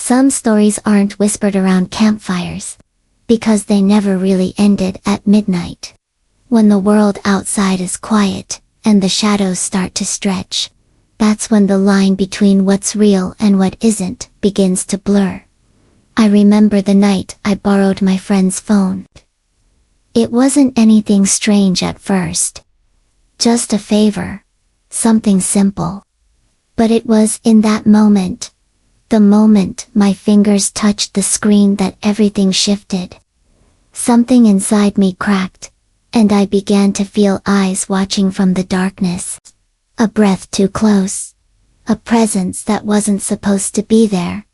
Some stories aren't whispered around campfires, because they never really ended at midnight. When the world outside is quiet, and the shadows start to stretch, that's when the line between what's real and what isn't begins to blur. I remember the night I borrowed my friend's phone. It wasn't anything strange at first. Just a favor. Something simple. But it was in that moment, the moment my fingers touched the screen, that everything shifted. Something inside me cracked, and I began to feel eyes watching from the darkness. A breath too close. A presence that wasn't supposed to be there.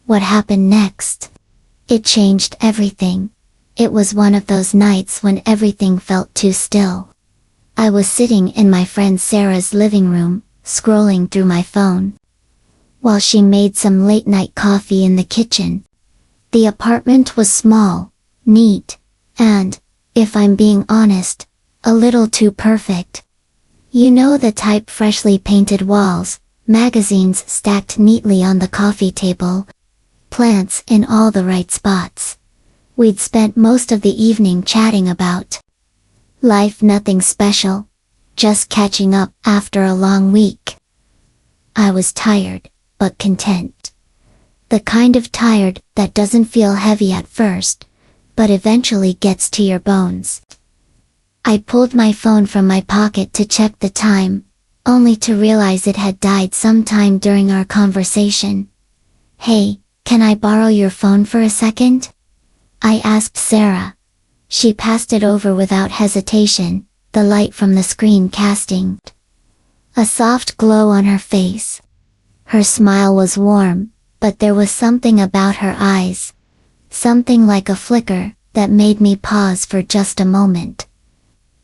What happened next? It changed everything. It was one of those nights when everything felt too still. I was sitting in my friend Sarah's living room, scrolling through my phone, while she made some late-night coffee in the kitchen. The apartment was small, neat, and, if I'm being honest, a little too perfect. You know the type: freshly painted walls, magazines stacked neatly on the coffee table, plants in all the right spots. We'd spent most of the evening chatting about life, nothing special, just catching up after a long week. I was tired, but content. The kind of tired that doesn't feel heavy at first, but eventually gets to your bones. I pulled my phone from my pocket to check the time, only to realize it had died sometime during our conversation. "Hey, can I borrow your phone for a second?" I asked Sarah. She passed it over without hesitation, the light from the screen casting a soft glow on her face. Her smile was warm, but there was something about her eyes, something like a flicker, that made me pause for just a moment.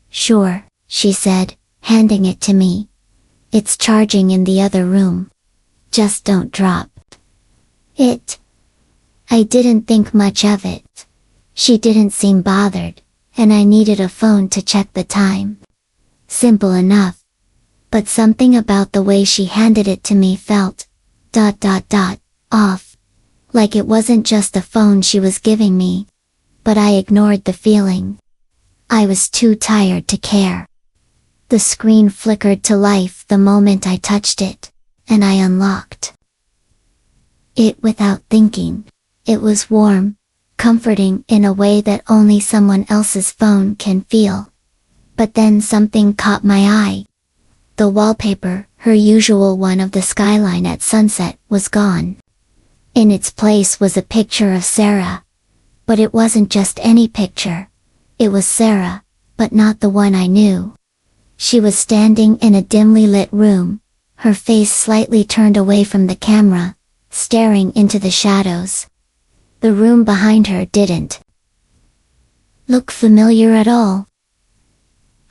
"Sure," she said, handing it to me. "It's charging in the other room. Just don't drop it." I didn't think much of it. She didn't seem bothered, and I needed a phone to check the time. Simple enough. But something about the way she handed it to me felt off. Like it wasn't just a phone she was giving me. But I ignored the feeling. I was too tired to care. The screen flickered to life the moment I touched it, and I unlocked it without thinking. It was warm, comforting in a way that only someone else's phone can feel. But then something caught my eye. The wallpaper, her usual one of the skyline at sunset, was gone. In its place was a picture of Sarah. But it wasn't just any picture. It was Sarah, but not the one I knew. She was standing in a dimly lit room, her face slightly turned away from the camera, staring into the shadows. The room behind her didn't look familiar at all.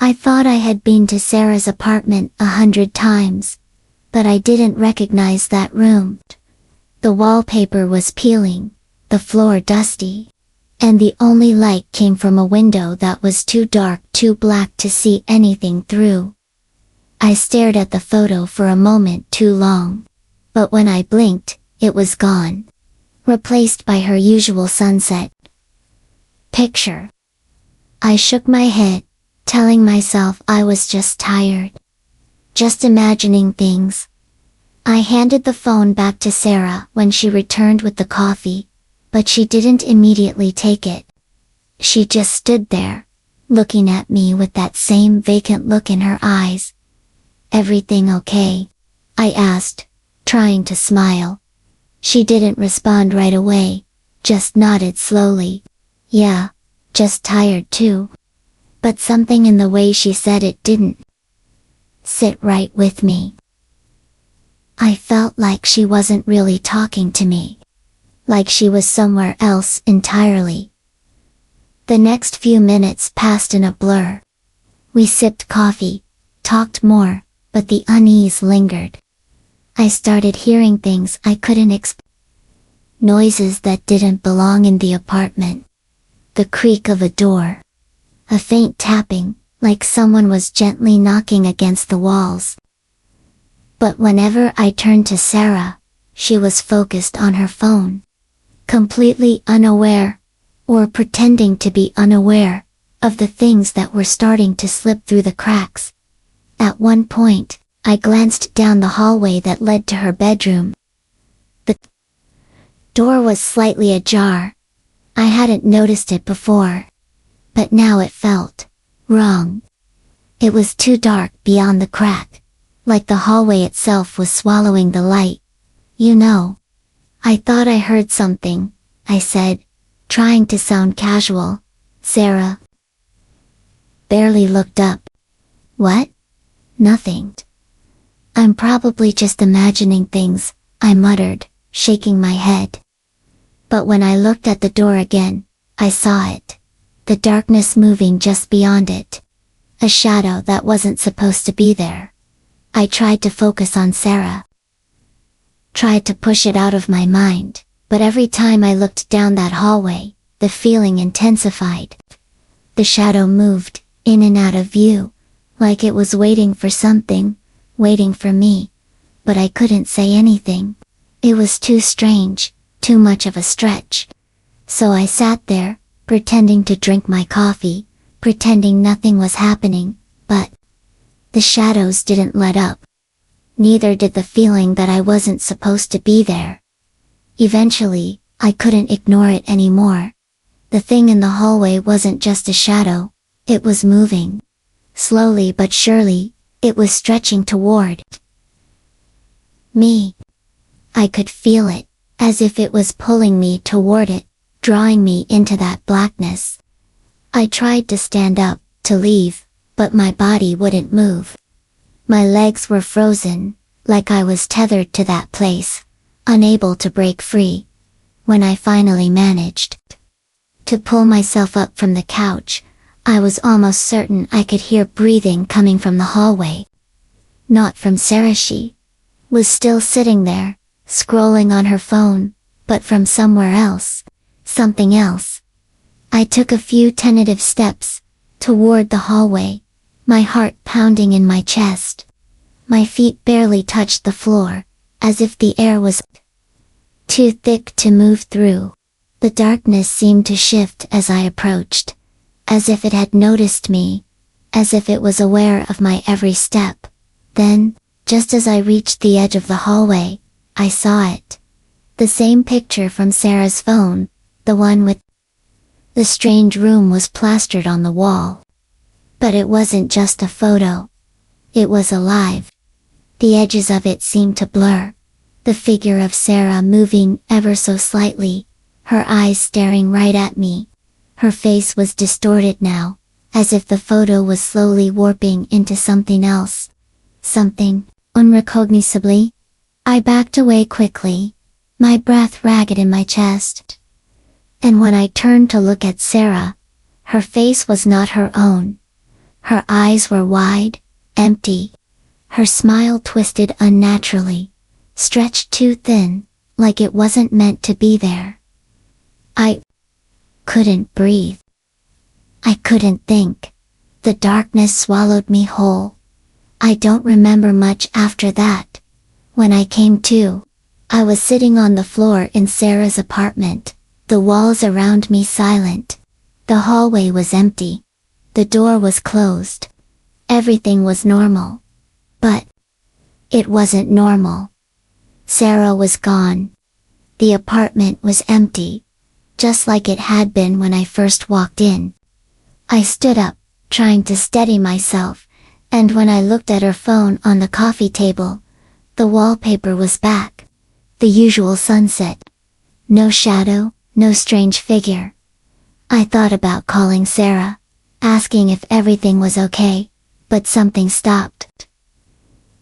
I thought I had been to Sarah's apartment 100 times, but I didn't recognize that room. The wallpaper was peeling, the floor dusty, and the only light came from a window that was too dark, too black to see anything through. I stared at the photo for a moment too long, but when I blinked, it was gone, replaced by her usual sunset picture. I shook my head, telling myself I was just tired, just imagining things. I handed the phone back to Sarah when she returned with the coffee, but she didn't immediately take it. She just stood there, looking at me with that same vacant look in her eyes. "Everything okay?" I asked, trying to smile. She didn't respond right away, just nodded slowly. "Yeah, just tired too." But something in the way she said it didn't sit right with me. I felt like she wasn't really talking to me. Like she was somewhere else entirely. The next few minutes passed in a blur. We sipped coffee, talked more, but the unease lingered. I started hearing things I couldn't explain. Noises that didn't belong in the apartment. The creak of a door. A faint tapping, like someone was gently knocking against the walls. But whenever I turned to Sarah, she was focused on her phone, completely unaware, or pretending to be unaware, of the things that were starting to slip through the cracks. At one point, I glanced down the hallway that led to her bedroom. The door was slightly ajar. I hadn't noticed it before, but now it felt wrong. It was too dark beyond the crack, like the hallway itself was swallowing the light. "You know, I thought I heard something," I said, trying to sound casual. Sarah barely looked up. "What?" "Nothing. I'm probably just imagining things," I muttered, shaking my head. But when I looked at the door again, I saw it. The darkness moving just beyond it. A shadow that wasn't supposed to be there. I tried to focus on Sarah. Tried to push it out of my mind, but every time I looked down that hallway, the feeling intensified. The shadow moved, in and out of view, like it was waiting for something, waiting for me. But I couldn't say anything. It was too strange, too much of a stretch. So I sat there, pretending to drink my coffee, pretending nothing was happening, but the shadows didn't let up. Neither did the feeling that I wasn't supposed to be there. Eventually, I couldn't ignore it anymore. The thing in the hallway wasn't just a shadow, it was moving. Slowly but surely, it was stretching toward me. I could feel it, as if it was pulling me toward it, drawing me into that blackness. I tried to stand up, to leave, but my body wouldn't move. My legs were frozen, like I was tethered to that place, unable to break free. When I finally managed to pull myself up from the couch, I was almost certain I could hear breathing coming from the hallway. Not from Sarah. She was still sitting there, scrolling on her phone, but from somewhere else, something else. I took a few tentative steps toward the hallway, my heart pounding in my chest. My feet barely touched the floor, as if the air was too thick to move through. The darkness seemed to shift as I approached, as if it had noticed me, as if it was aware of my every step. Then, just as I reached the edge of the hallway, I saw it. The same picture from Sarah's phone, the one with the strange room was plastered on the wall. But it wasn't just a photo. It was alive. The edges of it seemed to blur. The figure of Sarah moving ever so slightly, her eyes staring right at me. Her face was distorted now, as if the photo was slowly warping into something else. Something unrecognizably. I backed away quickly, my breath ragged in my chest. And when I turned to look at Sarah, her face was not her own. Her eyes were wide, empty. Her smile twisted unnaturally, stretched too thin, like it wasn't meant to be there. I couldn't breathe. I couldn't think. The darkness swallowed me whole. I don't remember much after that. When I came to, I was sitting on the floor in Sarah's apartment, the walls around me silent. The hallway was empty. The door was closed. Everything was normal. But it wasn't normal. Sarah was gone. The apartment was empty, just like it had been when I first walked in. I stood up, trying to steady myself, and when I looked at her phone on the coffee table, the wallpaper was back. The usual sunset. No shadow, no strange figure. I thought about calling Sarah, asking if everything was okay, but something stopped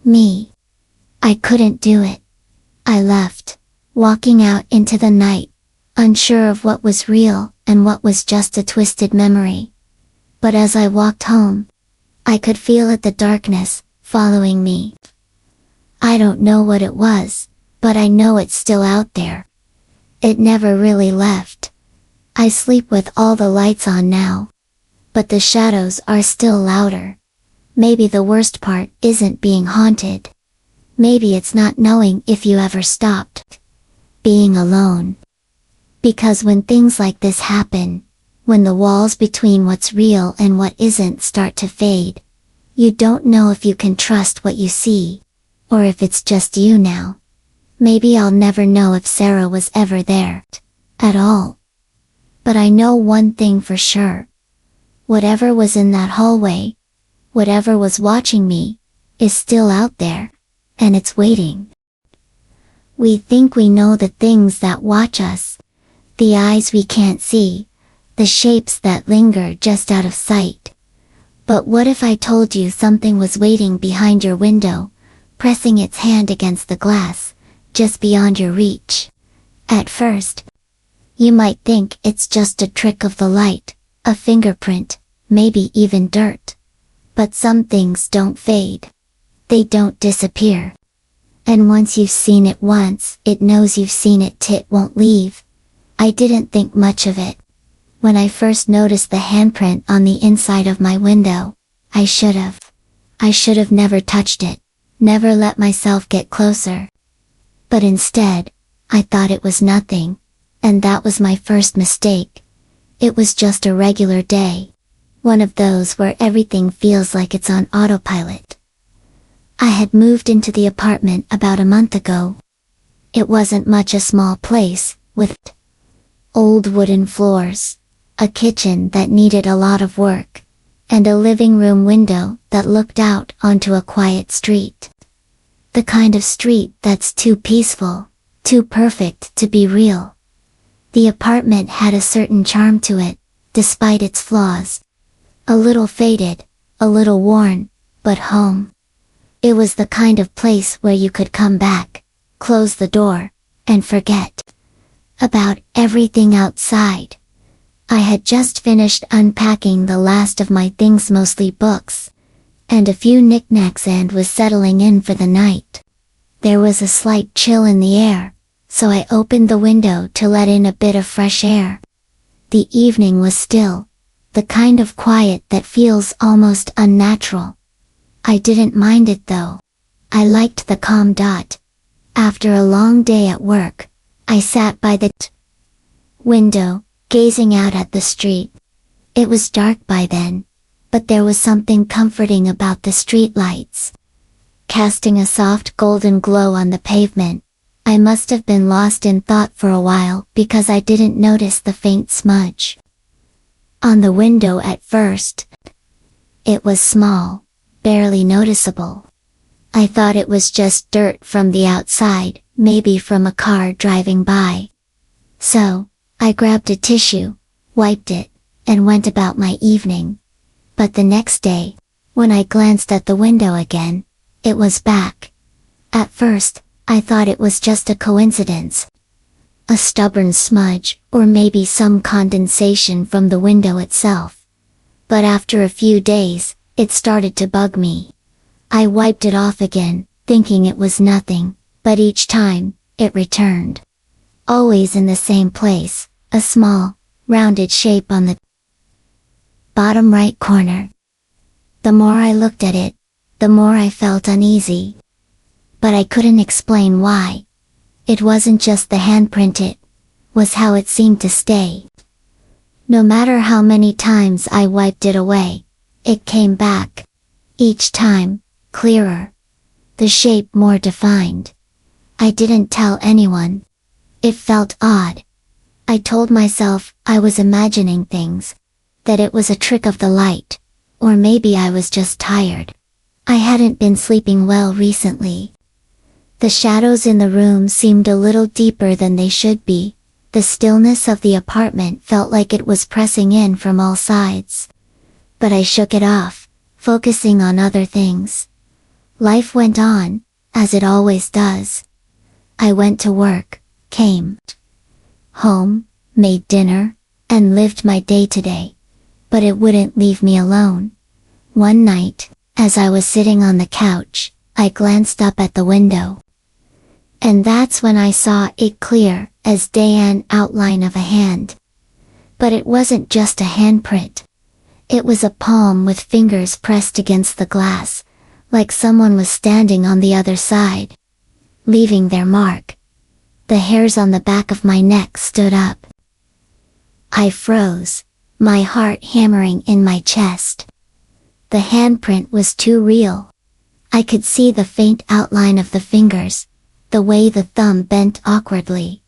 me. I couldn't do it. I left, walking out into the night, unsure of what was real and what was just a twisted memory. But as I walked home, I could feel it, the darkness, following me. I don't know what it was, but I know it's still out there. It never really left. I sleep with all the lights on now. But the shadows are still louder. Maybe the worst part isn't being haunted. Maybe it's not knowing if you ever stopped being alone. Because when things like this happen, when the walls between what's real and what isn't start to fade, you don't know if you can trust what you see, or if it's just you now. Maybe I'll never know if Sarah was ever there at all. But I know one thing for sure. Whatever was in that hallway, whatever was watching me, is still out there, and it's waiting. We think we know the things that watch us, the eyes we can't see, the shapes that linger just out of sight. But what if I told you something was waiting behind your window, pressing its hand against the glass, just beyond your reach? At first, you might think it's just a trick of the light, a fingerprint, maybe even dirt. But some things don't fade. They don't disappear. And once you've seen it once, it knows you've seen it. It won't leave. I didn't think much of it. When I first noticed the handprint on the inside of my window, I should have never touched it, never let myself get closer. But instead, I thought it was nothing, and that was my first mistake. It was just a regular day. One of those where everything feels like it's on autopilot. I had moved into the apartment about a month ago. It wasn't much a small place, with old wooden floors, a kitchen that needed a lot of work, and a living room window that looked out onto a quiet street. The kind of street that's too peaceful, too perfect to be real. The apartment had a certain charm to it, despite its flaws. A little faded, a little worn, but home. It was the kind of place where you could come back, close the door, and forget about everything outside. I had just finished unpacking the last of my things, mostly books, and a few knickknacks, and was settling in for the night. There was a slight chill in the air, so I opened the window to let in a bit of fresh air. The evening was still, the kind of quiet that feels almost unnatural. I didn't mind it though. I liked the calm. After a long day at work, I sat by the window, gazing out at the street. It was dark by then, but there was something comforting about the street lights, casting a soft golden glow on the pavement. I must have been lost in thought for a while because I didn't notice the faint smudge on the window at first. It was small, barely noticeable. I thought it was just dirt from the outside, maybe from a car driving by. So, I grabbed a tissue, wiped it, and went about my evening. But the next day, when I glanced at the window again, it was back. At first, I thought it was just a coincidence. A stubborn smudge, or maybe some condensation from the window itself. But after a few days, it started to bug me. I wiped it off again, thinking it was nothing, but each time, it returned. Always in the same place, a small, rounded shape on the bottom right corner. The more I looked at it, the more I felt uneasy. But I couldn't explain why. It wasn't just the handprint, it was how it seemed to stay. No matter how many times I wiped it away, it came back. Each time, clearer. The shape more defined. I didn't tell anyone. It felt odd. I told myself I was imagining things, that it was a trick of the light, or maybe I was just tired. I hadn't been sleeping well recently. The shadows in the room seemed a little deeper than they should be. The stillness of the apartment felt like it was pressing in from all sides. But I shook it off, focusing on other things. Life went on, as it always does. I went to work, came home, made dinner, and lived my day-to-day. But it wouldn't leave me alone. One night, as I was sitting on the couch, I glanced up at the window. And that's when I saw it clear as day, an outline of a hand. But it wasn't just a handprint. It was a palm with fingers pressed against the glass, like someone was standing on the other side, leaving their mark. The hairs on the back of my neck stood up. I froze, my heart hammering in my chest. The handprint was too real. I could see the faint outline of the fingers, the way the thumb bent awkwardly.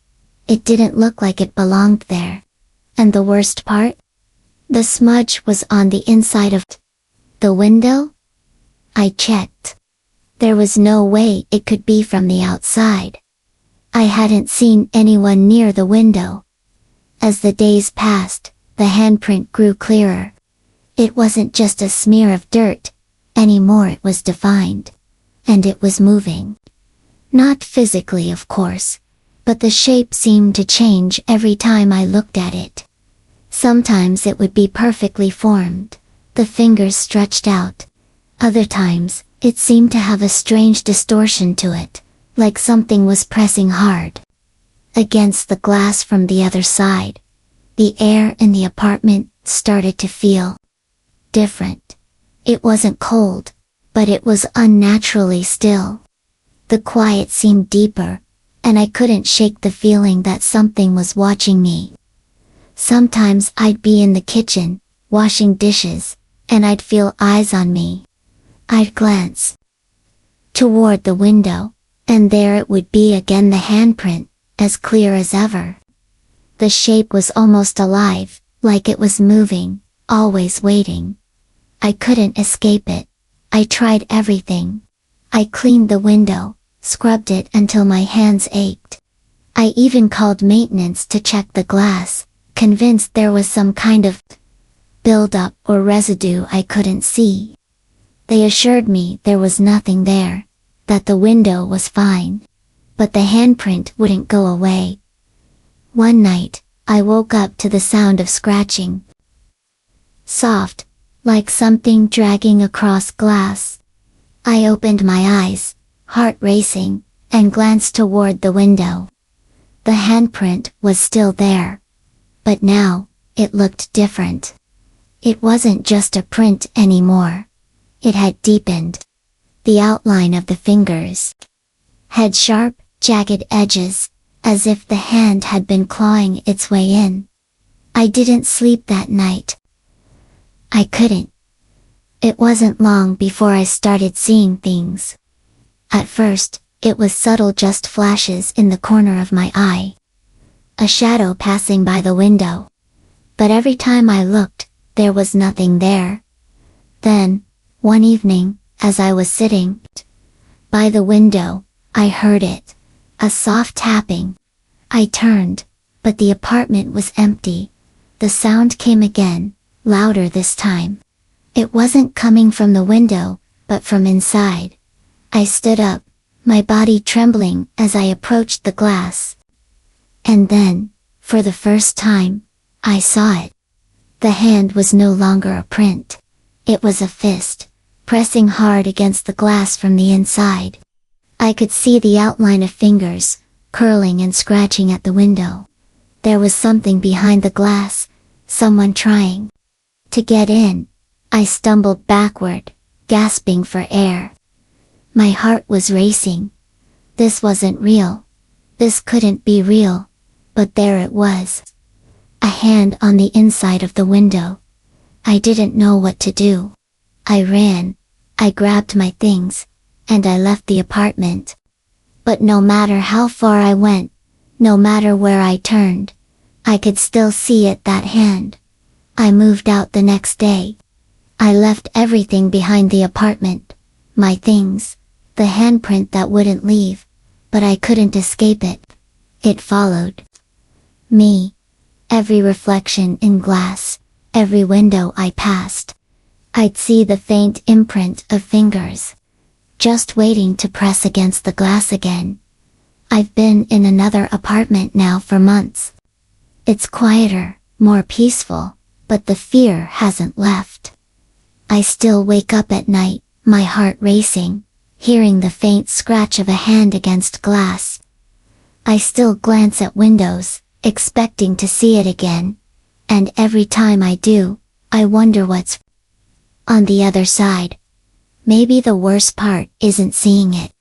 It didn't look like it belonged there. And the worst part? The smudge was on the inside of the window? I checked. There was no way it could be from the outside. I hadn't seen anyone near the window. As the days passed, the handprint grew clearer. It wasn't just a smear of dirt, anymore it was defined. And it was moving. Not physically, of course, but the shape seemed to change every time I looked at it. Sometimes it would be perfectly formed, the fingers stretched out. Other times, it seemed to have a strange distortion to it, like something was pressing hard against the glass from the other side. The air in the apartment started to feel different. It wasn't cold, but it was unnaturally still. The quiet seemed deeper, and I couldn't shake the feeling that something was watching me. Sometimes I'd be in the kitchen, washing dishes, and I'd feel eyes on me. I'd glance toward the window, and there it would be again, the handprint, as clear as ever. The shape was almost alive, like it was moving, always waiting. I couldn't escape it. I tried everything. I cleaned the window, scrubbed it until my hands ached. I even called maintenance to check the glass, convinced there was some kind of buildup or residue I couldn't see. They assured me there was nothing there, that the window was fine. But the handprint wouldn't go away. One night, I woke up to the sound of scratching. Soft, like something dragging across glass. I opened my eyes, heart racing, and glanced toward the window. The handprint was still there. But now, it looked different. It wasn't just a print anymore. It had deepened. The outline of the fingers had sharp, jagged edges, as if the hand had been clawing its way in. I didn't sleep that night. I couldn't. It wasn't long before I started seeing things. At first, it was subtle, just flashes in the corner of my eye. A shadow passing by the window. But every time I looked, there was nothing there. Then, one evening, as I was sitting by the window, I heard it. A soft tapping. I turned, but the apartment was empty. The sound came again, louder this time. It wasn't coming from the window, but from inside. I stood up, my body trembling as I approached the glass. And then, for the first time, I saw it. The hand was no longer a print. It was a fist, pressing hard against the glass from the inside. I could see the outline of fingers, curling and scratching at the window. There was something behind the glass, someone trying to get in. I stumbled backward, gasping for air. My heart was racing. This wasn't real. This couldn't be real. But there it was. A hand on the inside of the window. I didn't know what to do. I ran. I grabbed my things, and I left the apartment. But no matter how far I went, no matter where I turned, I could still see it, that hand. I moved out the next day. I left everything behind the apartment. My things, the handprint that wouldn't leave, but I couldn't escape it. It followed me. Every reflection in glass, every window I passed. I'd see the faint imprint of fingers, just waiting to press against the glass again. I've been in another apartment now for months. It's quieter, more peaceful, but the fear hasn't left. I still wake up at night, my heart racing, hearing the faint scratch of a hand against glass. I still glance at windows, expecting to see it again. And every time I do, I wonder what's on the other side. Maybe the worst part isn't seeing it.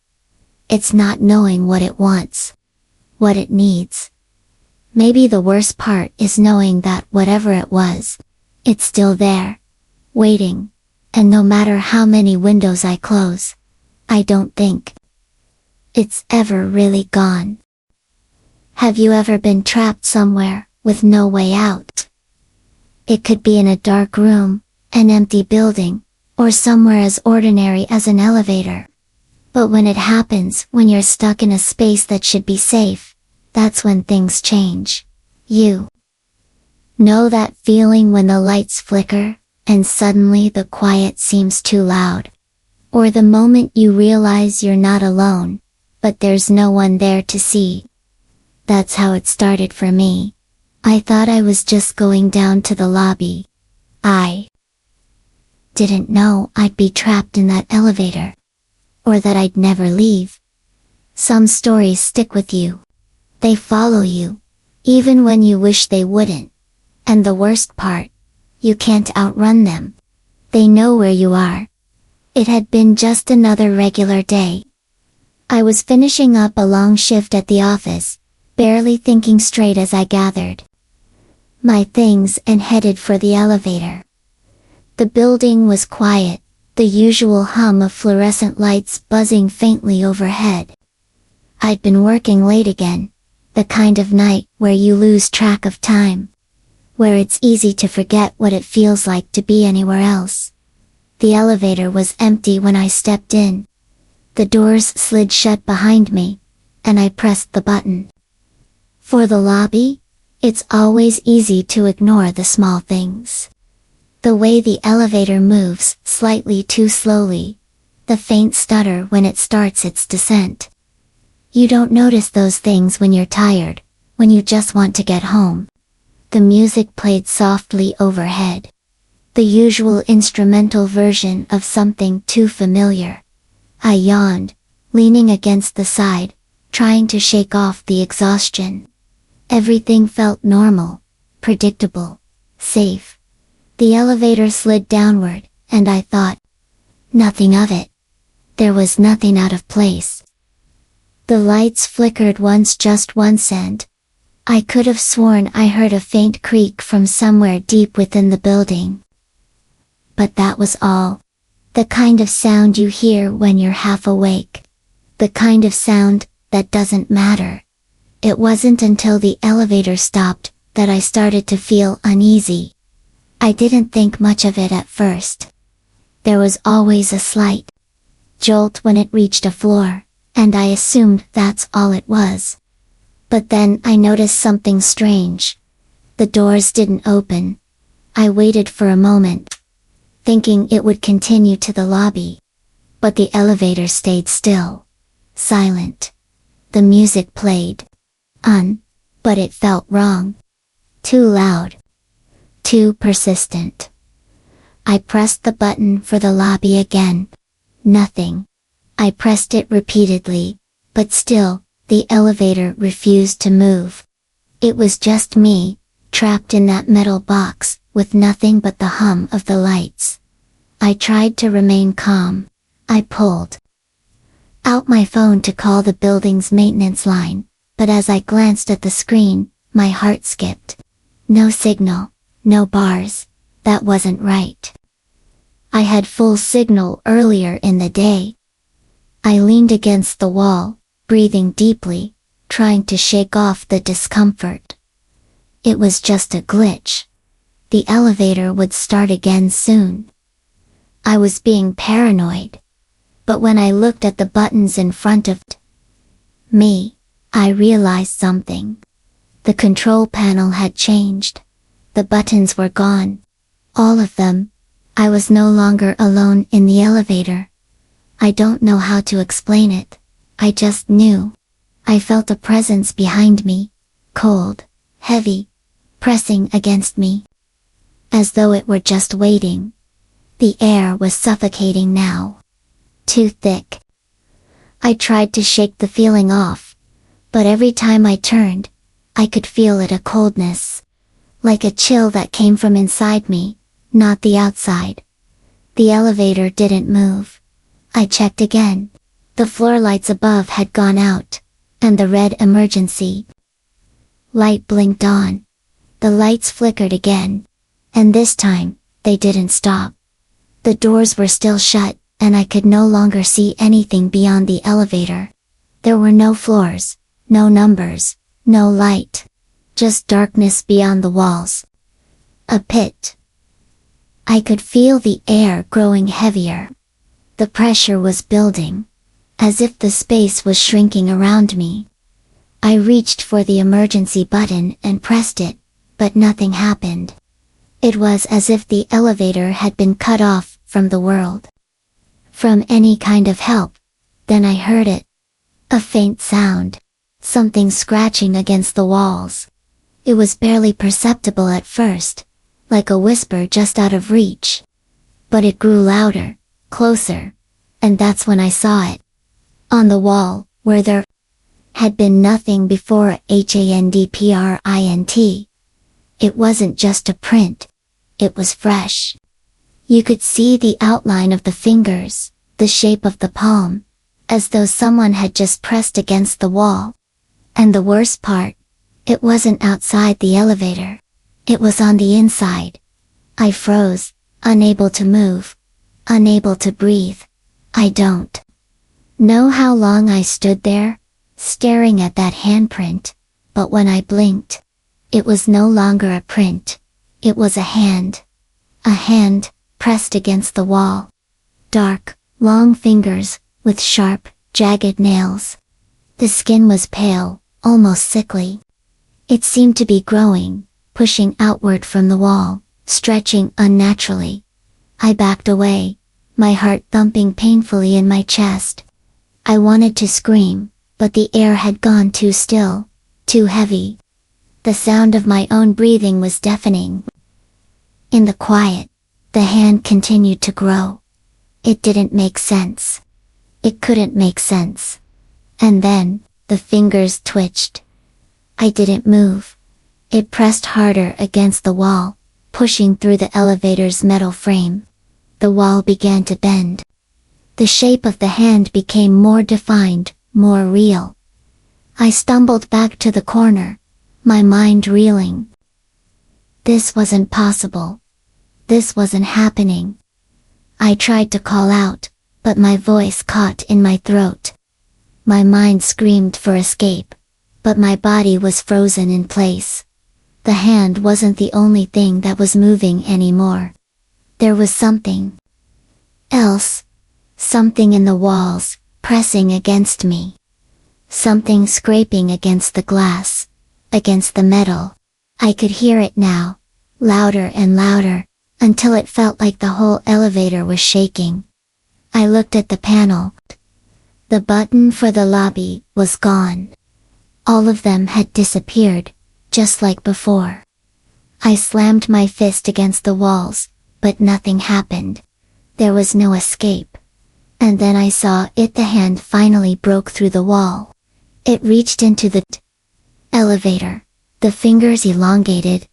It's not knowing what it wants, what it needs. Maybe the worst part is knowing that whatever it was, it's still there, waiting, and no matter how many windows I close, I don't think it's ever really gone. Have you ever been trapped somewhere with no way out? It could be in a dark room, an empty building, or somewhere as ordinary as an elevator. But when it happens, when you're stuck in a space that should be safe, that's when things change. You know that feeling when the lights flicker, and suddenly the quiet seems too loud? Or the moment you realize you're not alone, but there's no one there to see? That's how it started for me. I thought I was just going down to the lobby. I didn't know I'd be trapped in that elevator. Or that I'd never leave. Some stories stick with you. They follow you, even when you wish they wouldn't. And the worst part, you can't outrun them. They know where you are. It had been just another regular day. I was finishing up a long shift at the office, barely thinking straight as I gathered my things and headed for the elevator. The building was quiet, the usual hum of fluorescent lights buzzing faintly overhead. I'd been working late again, the kind of night where you lose track of time, where it's easy to forget what it feels like to be anywhere else. The elevator was empty when I stepped in. The doors slid shut behind me, and I pressed the button. For the lobby, it's always easy to ignore the small things. The way the elevator moves slightly too slowly, the faint stutter when it starts its descent. You don't notice those things when you're tired, when you just want to get home. The music played softly overhead. The usual instrumental version of something too familiar. I yawned, leaning against the side, trying to shake off the exhaustion. Everything felt normal, predictable, safe. The elevator slid downward, and I thought nothing of it. There was nothing out of place. The lights flickered once, just once, and I could have sworn I heard a faint creak from somewhere deep within the building. But that was all. The kind of sound you hear when you're half awake. The kind of sound that doesn't matter. It wasn't until the elevator stopped that I started to feel uneasy. I didn't think much of it at first. There was always a slight jolt when it reached a floor, and I assumed that's all it was. But then I noticed something strange. The doors didn't open. I waited for a moment, thinking it would continue to the lobby. But the elevator stayed still, silent. The music played but it felt wrong. Too loud. Too persistent. I pressed the button for the lobby again. Nothing. I pressed it repeatedly, but still, the elevator refused to move. It was just me, trapped in that metal box, with nothing but the hum of the lights. I tried to remain calm. I pulled out my phone to call the building's maintenance line, but as I glanced at the screen, my heart skipped. No signal, no bars. That wasn't right. I had full signal earlier in the day. I leaned against the wall, breathing deeply, trying to shake off the discomfort. It was just a glitch. The elevator would start again soon. I was being paranoid. But when I looked at the buttons in front of me, I realized something. The control panel had changed. The buttons were gone. All of them. I was no longer alone in the elevator. I don't know how to explain it. I just knew. I felt a presence behind me. Cold, heavy, pressing against me. As though it were just waiting. The air was suffocating now. Too thick. I tried to shake the feeling off. But every time I turned, I could feel it, a coldness. Like a chill that came from inside me, not the outside. The elevator didn't move. I checked again. The floor lights above had gone out, and the red emergency light blinked on. The lights flickered again, and this time, they didn't stop. The doors were still shut, and I could no longer see anything beyond the elevator. There were no floors, no numbers, no light. Just darkness beyond the walls. A pit. I could feel the air growing heavier. The pressure was building, as if the space was shrinking around me. I reached for the emergency button and pressed it, but nothing happened. It was as if the elevator had been cut off from the world, from any kind of help. Then I heard it. A faint sound. Something scratching against the walls. It was barely perceptible at first, like a whisper just out of reach. But it grew louder, closer, and that's when I saw it. On the wall, where there had been nothing before, handprint. It wasn't just a print. It was fresh. You could see the outline of the fingers, the shape of the palm, as though someone had just pressed against the wall. And the worst part, it wasn't outside the elevator. It was on the inside. I froze, unable to move, unable to breathe. I don't know how long I stood there, staring at that handprint, but when I blinked, it was no longer a print. It was a hand. A hand, pressed against the wall. Dark, long fingers, with sharp, jagged nails. The skin was pale, almost sickly. It seemed to be growing, pushing outward from the wall, stretching unnaturally. I backed away, my heart thumping painfully in my chest. I wanted to scream, but the air had gone too still, too heavy. The sound of my own breathing was deafening. In the quiet, the hand continued to grow. It didn't make sense. It couldn't make sense. And then, the fingers twitched. I didn't move. It pressed harder against the wall, pushing through the elevator's metal frame. The wall began to bend. The shape of the hand became more defined, more real. I stumbled back to the corner, my mind reeling. This wasn't possible. This wasn't happening. I tried to call out, but my voice caught in my throat. My mind screamed for escape, but my body was frozen in place. The hand wasn't the only thing that was moving anymore. There was something else. Something in the walls, pressing against me. Something scraping against the glass, against the metal. I could hear it now, louder and louder, until it felt like the whole elevator was shaking. I looked at the panel. The button for the lobby was gone. All of them had disappeared, just like before. I slammed my fist against the walls, but nothing happened. There was no escape. And then I saw it. The hand finally broke through the wall. It reached into the elevator. The fingers elongated,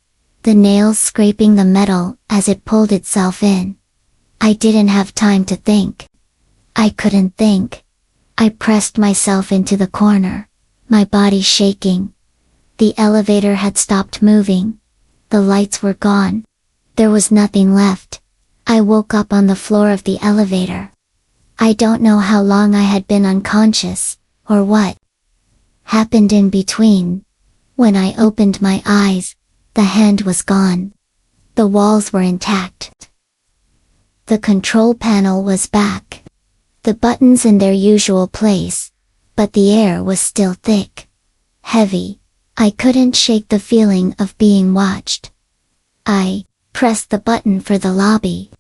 the nails scraping the metal as it pulled itself in. I didn't have time to think. I couldn't think. I pressed myself into the corner, my body shaking. The elevator had stopped moving. The lights were gone. There was nothing left. I woke up on the floor of the elevator. I don't know how long I had been unconscious, or what happened in between. When I opened my eyes, the hand was gone. The walls were intact. The control panel was back. The buttons in their usual place, but the air was still thick, heavy. I couldn't shake the feeling of being watched. I pressed the button for the lobby.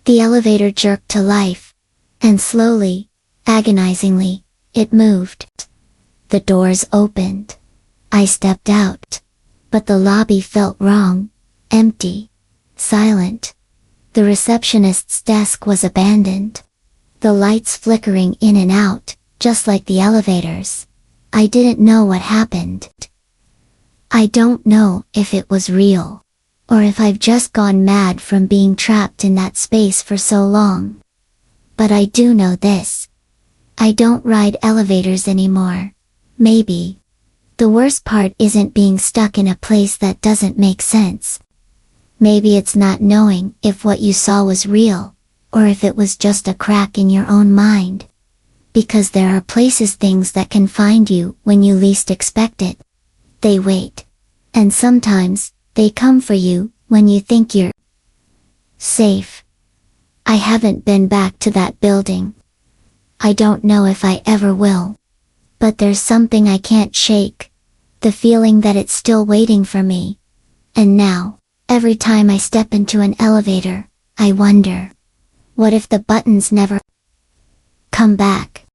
The elevator jerked to life, and slowly, agonizingly, it moved. The doors opened. I stepped out. But the lobby felt wrong, empty, silent. The receptionist's desk was abandoned. The lights flickering in and out, just like the elevators. I didn't know what happened. I don't know if it was real, or if I've just gone mad from being trapped in that space for so long. But I do know this. I don't ride elevators anymore. Maybe. The worst part isn't being stuck in a place that doesn't make sense. Maybe it's not knowing if what you saw was real, or if it was just a crack in your own mind. Because there are places things that can find you when you least expect it. They wait. And sometimes, they come for you when you think you're safe. I haven't been back to that building. I don't know if I ever will. But there's something I can't shake. The feeling that it's still waiting for me. And now, every time I step into an elevator, I wonder, what if the buttons never come back?